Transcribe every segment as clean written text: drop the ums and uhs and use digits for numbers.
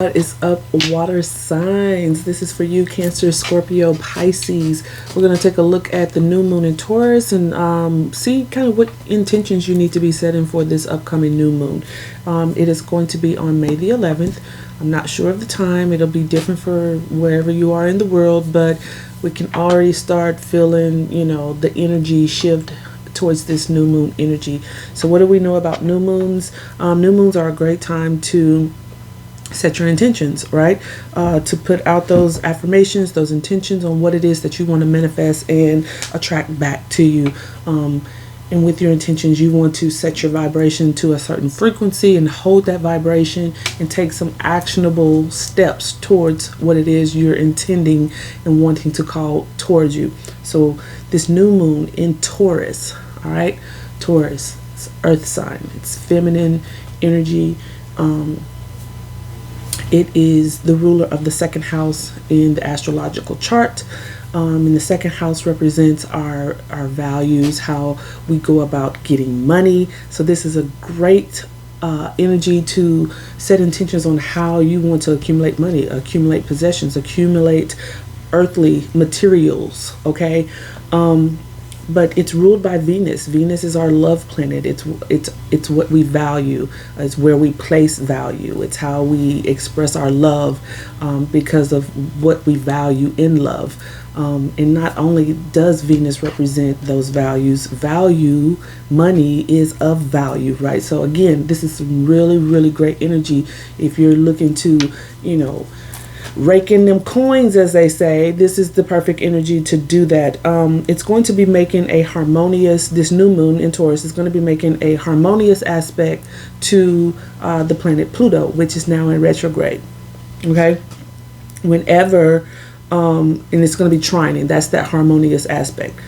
What is up, water signs? This is for you, Cancer, Scorpio, Pisces. We're going to take a look at the new moon in Taurus and see kind of what intentions you need to be setting for this upcoming new moon. It is going to be on May the 11th. I'm not sure of the time. It'll be different for wherever you are in the world, but we can already start feeling, the energy shift towards this new moon energy. So what do we know about new moons? New moons are a great time to set your intentions, right? To put out those affirmations, those intentions on what it is that you want to manifest and attract back to you. And with your intentions, you want to set your vibration to a certain frequency and hold that vibration and take some actionable steps towards what it is you're intending and wanting to call towards you. So this new moon in Taurus, all right? Taurus, it's earth sign. It's feminine energy. It is the ruler of the second house in the astrological chart. And the second house represents our values, how we go about getting money. So this is a great energy to set intentions on how you want to accumulate money, accumulate possessions, accumulate earthly materials, okay? But it's ruled by Venus. Venus is our love planet. It's what we value. It's where we place value. It's how we express our love because of what we value in love. And not only does Venus represent those values, money is of value, right? So again, this is some really, really great energy if you're looking to, rake in them coins, as they say. This is the perfect energy to do that. It's going to be making this new moon in Taurus is going to be making a harmonious aspect to the planet Pluto, which is now in retrograde. Okay, whenever and it's going to be trining. That's that harmonious aspect.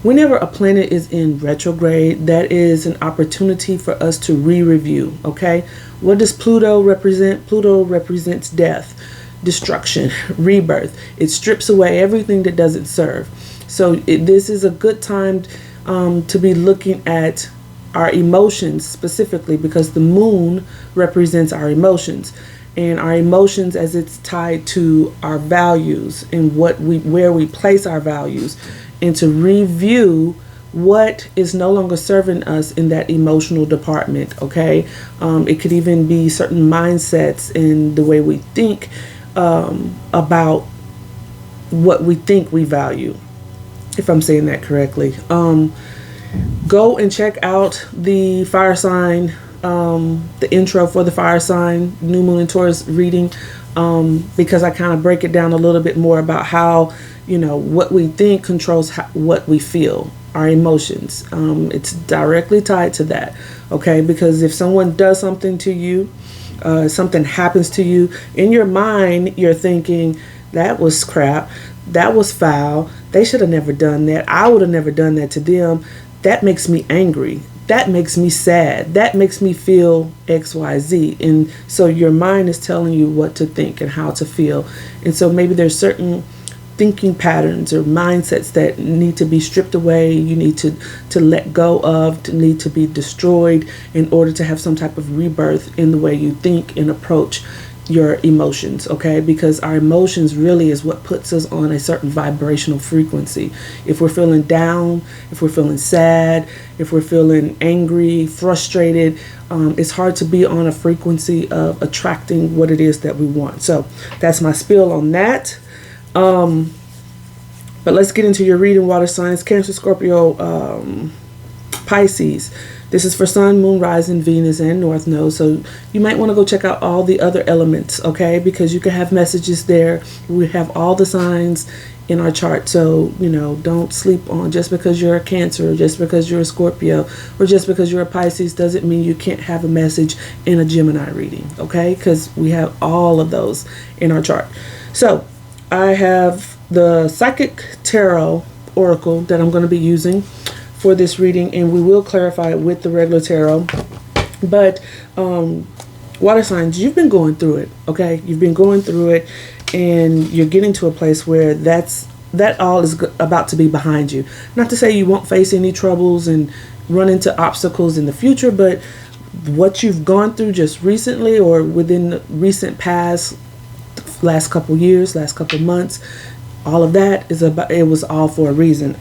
Whenever a planet is in retrograde, that is an opportunity for us to re-review. Okay, what does Pluto represent? Pluto represents death, destruction, rebirth. It strips away everything that doesn't serve. So this is a good time to be looking at our emotions specifically, because the moon represents our emotions, and our emotions as it's tied to our values and where we place our values, and to review what is no longer serving us in that emotional department. Okay, it could even be certain mindsets in the way we think about what we think we value, if I'm saying that correctly. Go and check out the fire sign, the intro for the fire sign new moon and Taurus reading, because I kind of break it down a little bit more about how what we think controls what we feel, our emotions. It's directly tied to that. Okay, because if someone does something to you, something happens to you, in your mind you're thinking, that was crap, that was foul, they should have never done that, I would have never done that to them, that makes me angry, that makes me sad, that makes me feel XYZ. And so your mind is telling you what to think and how to feel. And so maybe there's certain thinking patterns or mindsets that need to be stripped away, you need to let go of, to need to be destroyed in order to have some type of rebirth in the way you think and approach your emotions. Okay, because our emotions really is what puts us on a certain vibrational frequency. If we're feeling down, if we're feeling sad, if we're feeling angry, frustrated, it's hard to be on a frequency of attracting what it is that we want. So that's my spiel on that. But let's get into your reading, water signs, Cancer, Scorpio, Pisces. This is for Sun, Moon, Rising, Venus, and North Node. So you might want to go check out all the other elements, okay? Because you can have messages there. We have all the signs in our chart. So, don't sleep on just because you're a Cancer, or just because you're a Scorpio, or just because you're a Pisces doesn't mean you can't have a message in a Gemini reading, okay? Because we have all of those in our chart. So I have the Psychic Tarot Oracle that I'm going to be using for this reading, and we will clarify it with the regular tarot. But water signs, you've been going through it, okay? You've been going through it, and you're getting to a place where that all is about to be behind you. Not to say you won't face any troubles and run into obstacles in the future, but what you've gone through just recently or within the recent past, last couple years, last couple months, all of that is about, it was all for a reason.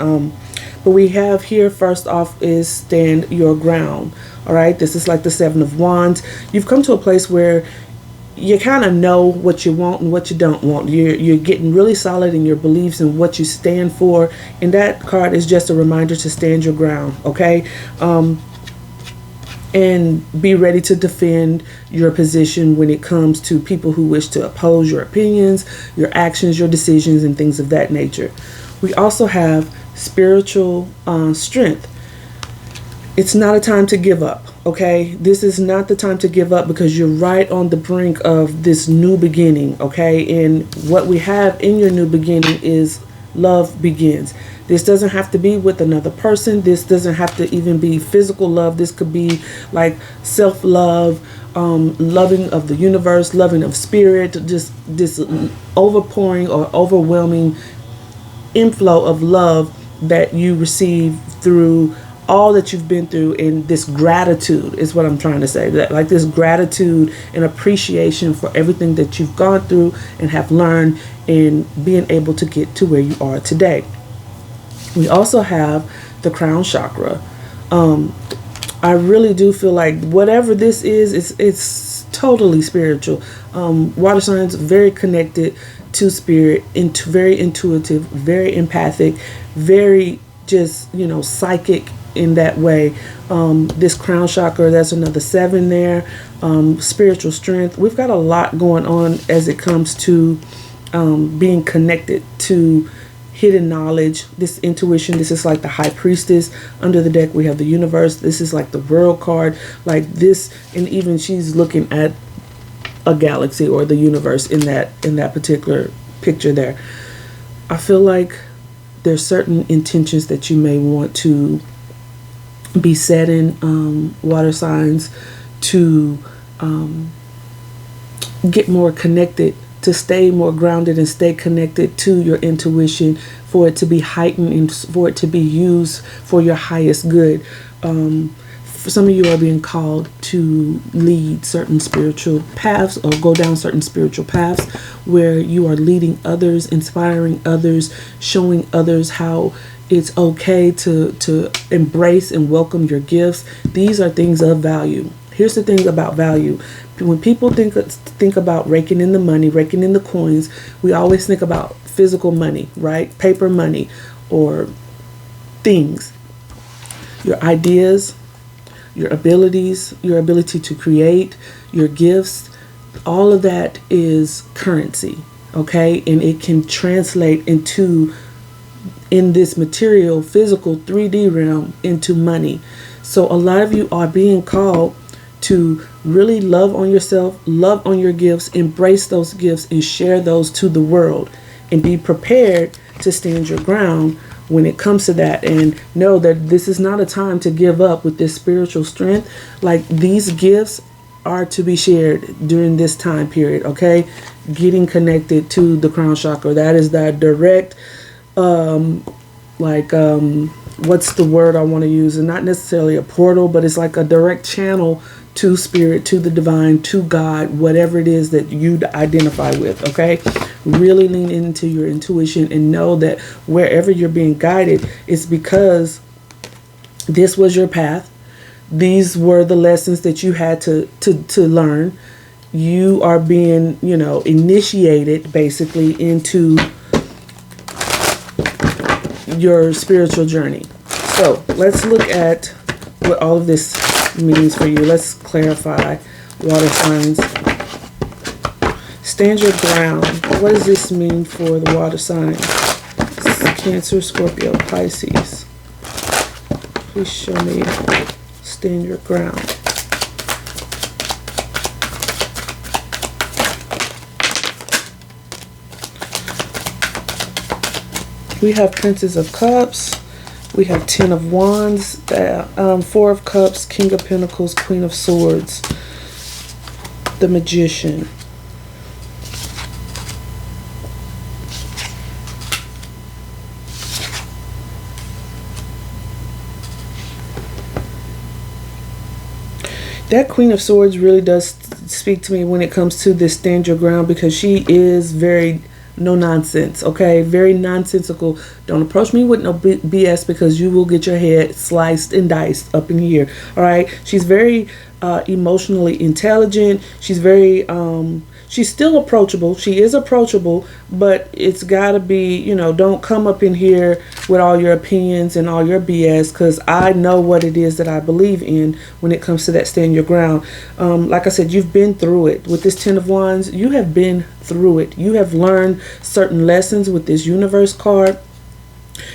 But we have here, first off, is stand your ground. All right, this is like the Seven of Wands. You've come to a place where you kind of know what you want and what you don't want. You're getting really solid in your beliefs and what you stand for. And that card is just a reminder to stand your ground, okay? And be ready to defend your position when it comes to people who wish to oppose your opinions, your actions, your decisions, and things of that nature. We also have spiritual strength. It's not a time to give up, okay? This is not the time to give up because you're right on the brink of this new beginning, okay? And what we have in your new beginning is love begins. This doesn't have to be with another person. This doesn't have to even be physical love. This could be like self-love, loving of the universe, loving of spirit, just this overpouring or overwhelming inflow of love that you receive through all that you've been through. And this gratitude is what I'm trying to say, that like this gratitude and appreciation for everything that you've gone through and have learned and being able to get to where you are today. We also have the crown chakra. I really do feel like whatever this is, it's totally spiritual. Water signs, very connected to spirit, very intuitive, very empathic, very just, psychic in that way. This crown chakra, that's another 7 there. Spiritual strength. We've got a lot going on as it comes to being connected to hidden knowledge, this intuition. This is like the high priestess. Under the deck we have the universe. This is like the world card, like this, and even she's looking at a galaxy or the universe in that particular picture there. I feel like there's certain intentions that you may want to be setting, water signs, to get more connected, to stay more grounded and stay connected to your intuition, for it to be heightened and for it to be used for your highest good. For some of you are being called to lead certain spiritual paths or go down certain spiritual paths where you are leading others, inspiring others, showing others how it's okay to embrace and welcome your gifts. These are things of value. Here's the thing about value. When people think about raking in the money, raking in the coins, we always think about physical money, right? Paper money or things. Your ideas, your abilities, your ability to create, your gifts, all of that is currency, okay? And it can translate into, in this material, physical 3D realm, into money. So a lot of you are being called to really love on yourself, love on your gifts, embrace those gifts and share those to the world, and be prepared to stand your ground when it comes to that, and know that this is not a time to give up with this spiritual strength. Like, these gifts are to be shared during this time period, okay? Getting connected to the crown chakra, that is that direct, what's the word I want to use? And not necessarily a portal, but it's like a direct channel to spirit, to the divine, to God, whatever it is that you identify with, okay? Really lean into your intuition and know that wherever you're being guided, it's because this was your path. These were the lessons that you had to learn. You are being, initiated basically into your spiritual journey. So let's look at what all of this means for you. Let's clarify, water signs. Stand your ground. What does this mean for the water signs? Cancer, Scorpio, Pisces. Please show me. Stand your ground. We have Princess of Cups. We have 10 of Wands, 4 of Cups, King of Pentacles, Queen of Swords, the Magician. That Queen of Swords really does speak to me when it comes to this stand your ground, because she is very no nonsense, okay? Very nonsensical. Don't approach me with no BS, because you will get your head sliced and diced up in here, all right? She's very emotionally intelligent. She's very she's still approachable. She is approachable, but it's got to be, you know, don't come up in here with all your opinions and all your BS, because I know what it is that I believe in when it comes to that stand your ground. Like I said, you've been through it. With this Ten of Wands, you have been through it. You have learned certain lessons with this Universe card.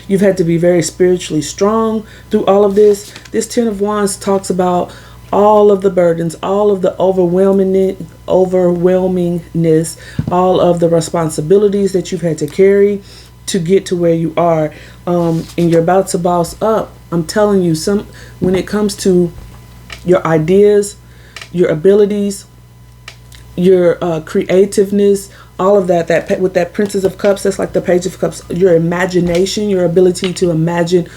You've had to be very spiritually strong through all of this. This Ten of Wands talks about all of the burdens, all of the overwhelmingness, all of the responsibilities that you've had to carry to get to where you are. And you're about to boss up. I'm telling you, when it comes to your ideas, your abilities, your creativeness, all of that with that Princess of Cups, that's like the Page of Cups, your imagination, your ability to imagine,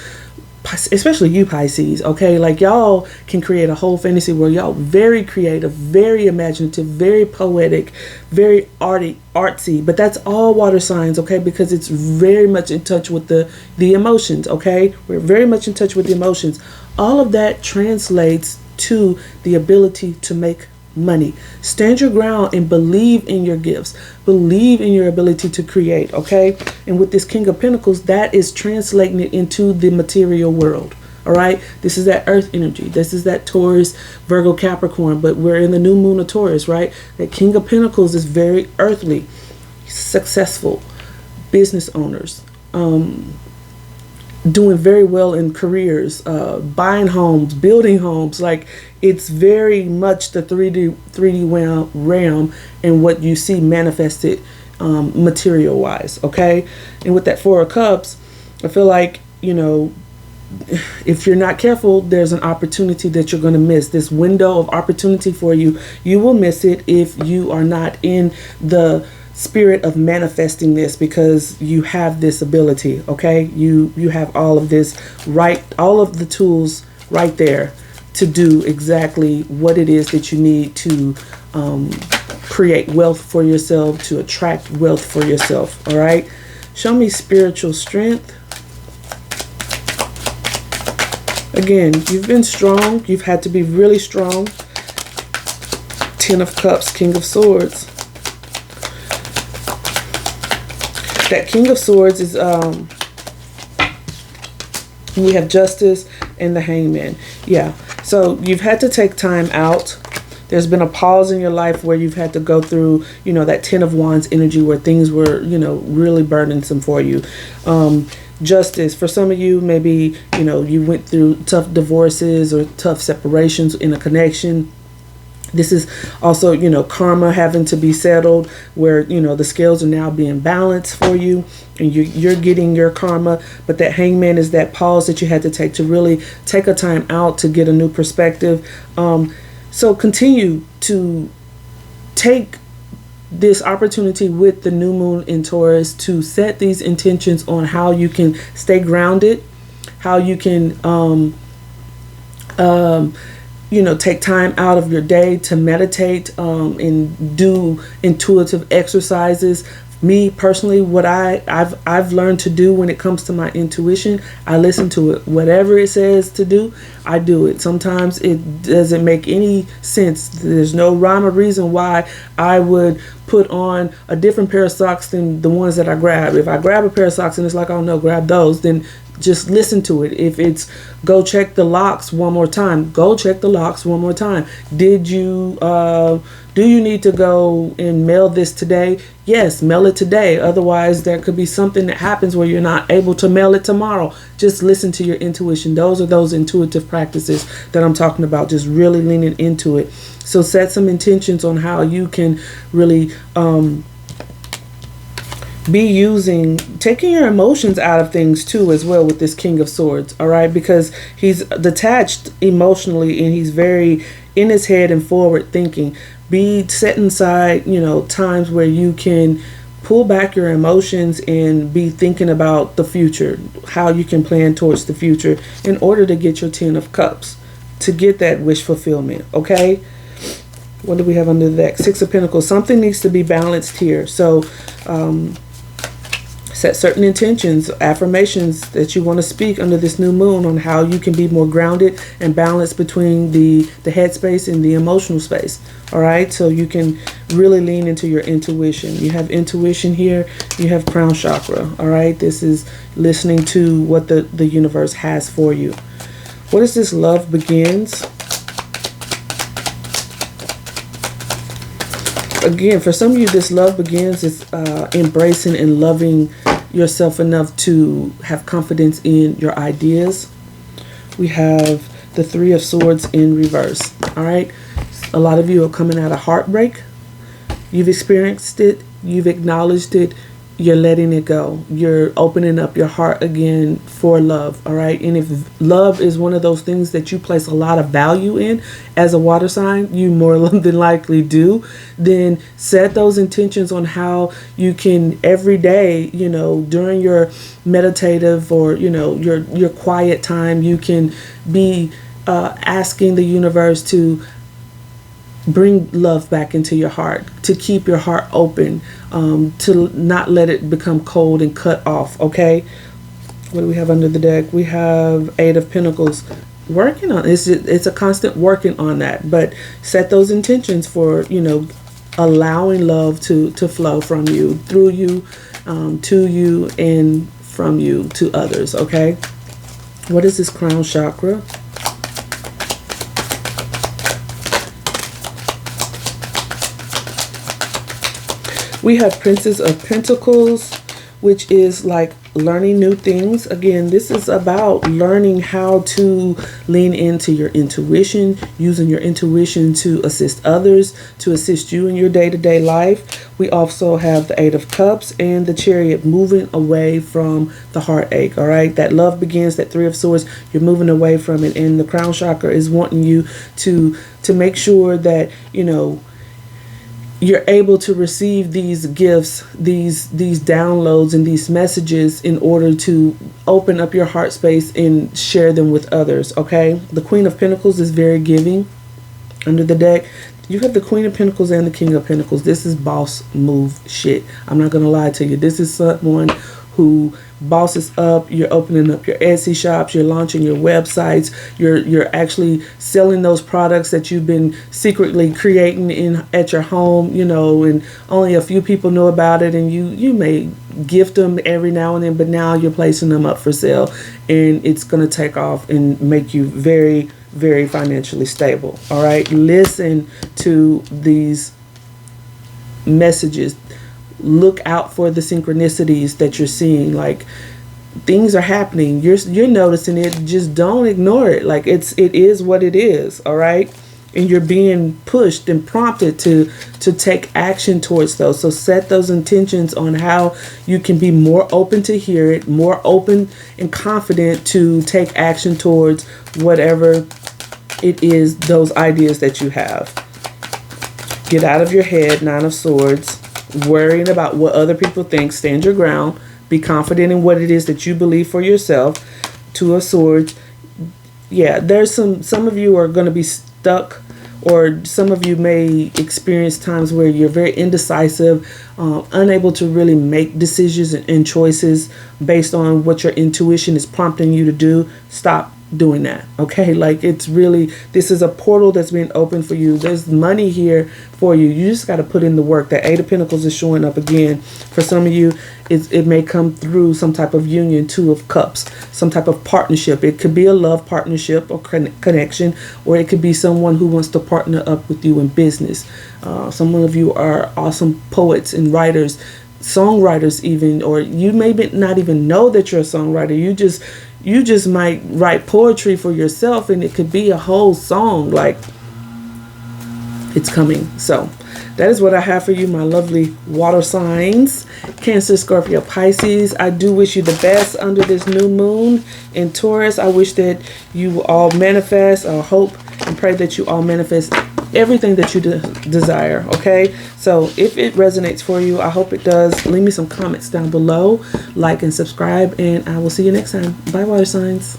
especially you Pisces, okay? Like, y'all can create a whole fantasy world. Y'all very creative, very imaginative, very poetic, very artsy, but that's all water signs, okay? Because it's very much in touch with the emotions, okay? We're very much in touch with the emotions. All of that translates to the ability to make money. Stand your ground and believe in your gifts. Believe in your ability to create, okay? And with this King of Pentacles, that is translating it into the material world, all right? This is that earth energy. This is that Taurus, Virgo, Capricorn, but we're in the new moon of Taurus, right? That King of Pentacles is very earthly, successful business owners, doing very well in careers, buying homes, building homes. Like, it's very much the 3D realm and what you see manifested material wise, okay? And with that Four of Cups, I feel like, you know, if you're not careful, there's an opportunity that you're going to miss. This window of opportunity for you, you will miss it if you are not in the spirit of manifesting this, because you have this ability, okay? You have all of this, right, all of the tools right there to do exactly what it is that you need to create wealth for yourself, to attract wealth for yourself, all right? Show me spiritual strength. Again, you've been strong. You've had to be really strong. Ten of Cups, King of Swords. That King of Swords is, we have Justice and the Hangman. Yeah, so you've had to take time out. There's been a pause in your life where you've had to go through, you know, that Ten of Wands energy where things were, you know, really burdensome for you. Justice, for some of you, maybe, you know, you went through tough divorces or tough separations in a connection. This is also, you know, karma having to be settled, where, you know, the scales are now being balanced for you and you're getting your karma. But that Hangman is that pause that you had to take to really take a time out to get a new perspective. So continue to take this opportunity with the new moon in Taurus to set these intentions on how you can stay grounded, how you can you know, take time out of your day to meditate and do intuitive exercises. Me personally, what I've learned to do when it comes to my intuition, I listen to it. Whatever it says to do, I do it. Sometimes it doesn't make any sense. There's no rhyme or reason why I would put on a different pair of socks than the ones that I grab. If I grab a pair of socks and it's like, oh no, grab those, then just listen to it. If it's go check the locks one more time, go check the locks one more time. Did you do you need to go and mail this today? Yes, mail it today. Otherwise, there could be something that happens where you're not able to mail it tomorrow. Just listen to your intuition. Those are those intuitive practices that I'm talking about, just really leaning into it. So set some intentions on how you can really be taking your emotions out of things too as well with this King of Swords, all right? Because he's detached emotionally and he's very in his head and forward thinking. Be setting aside, you know, times where you can pull back your emotions and be thinking about the future, how you can plan towards the future in order to get your Ten of Cups. to get that wish fulfillment, okay? What do we have under the deck? Six of Pentacles. Something needs to be balanced here. So set certain intentions, affirmations that you want to speak under this new moon on how you can be more grounded and balanced between the headspace and the emotional space. All right, so you can really lean into your intuition. You have intuition here. You have crown chakra. All right, this is listening to what the universe has for you. What is this? Love begins. Again, for some of you, this love begins is embracing and loving yourself enough to have confidence in your ideas. We have the Three of Swords in reverse. All right. A lot of you are coming out of heartbreak. You've experienced it. You've acknowledged it. You're letting it go. You're opening up your heart again for love. All right. And if love is one of those things that you place a lot of value in as a water sign, you more than likely do, then set those intentions on how you can every day, you know, during your meditative or, you know, your quiet time, you can be asking the universe to bring love back into your heart, to keep your heart open, to not let it become cold and cut off, okay? What do we have under the deck? We have Eight of Pentacles. Working on it's a constant working on that, but set those intentions for, you know, allowing love to flow from you, through you, to you, and from you to others, okay? What is this crown chakra? We have Princess of Pentacles, which is like learning new things. Again, this is about learning how to lean into your intuition, using your intuition to assist others, to assist you in your day-to-day life. We also have the Eight of Cups and the Chariot, moving away from the heartache. All right, that love begins, that Three of Swords, you're moving away from it. And the crown chakra is wanting you to make sure that, you know, you're able to receive these gifts, these downloads and these messages in order to open up your heart space and share them with others, okay? The Queen of Pentacles is very giving. Under the deck, you have the Queen of Pentacles and the King of Pentacles. This is boss move shit. I'm not going to lie to you. This is someone who bosses up. You're opening up your Etsy shops, you're launching your websites, you're actually selling those products that you've been secretly creating at your home, you know, and only a few people know about it, and you may gift them every now and then, but now you're placing them up for sale, and it's going to take off and make you very, very financially stable. All right, listen to these messages. Look out for the synchronicities that you're seeing. Like, things are happening, you're noticing it, just don't ignore it. Like, it is what it is. All right, and you're being pushed and prompted to take action towards those. So set those intentions on how you can be more open to hear it, more open and confident to take action towards whatever it is, those ideas that you have. Get out of your head. Nine of Swords. Worrying about what other people think. Stand your ground. Be confident in what it is that you believe for yourself. Two of Swords. Yeah, there's some of you are going to be stuck, or some of you may experience times where you're very indecisive, unable to really make decisions and choices based on what your intuition is prompting you to do. Stop doing that, okay? Like, it's really, this is a portal that's being opened for you. There's money here for you. You just got to put in the work. That Eight of Pentacles is showing up again. For some of you, it may come through some type of union. Two of Cups, some type of partnership. It could be a love partnership or connection, or it could be someone who wants to partner up with you in business. Some of you are awesome poets and writers, songwriters even, or you may not even know that you're a songwriter. You just might write poetry for yourself, and it could be a whole song. Like, it's coming. So that is what I have for you, my lovely water signs. Cancer, Scorpio, Pisces. I do wish you the best under this new moon in Taurus. I wish that you all manifest, or hope and pray that you all manifest everything that you desire, okay? So if it resonates for you, I hope it does. Leave me some comments down below, like and subscribe, and I will see you next time. Bye, water signs.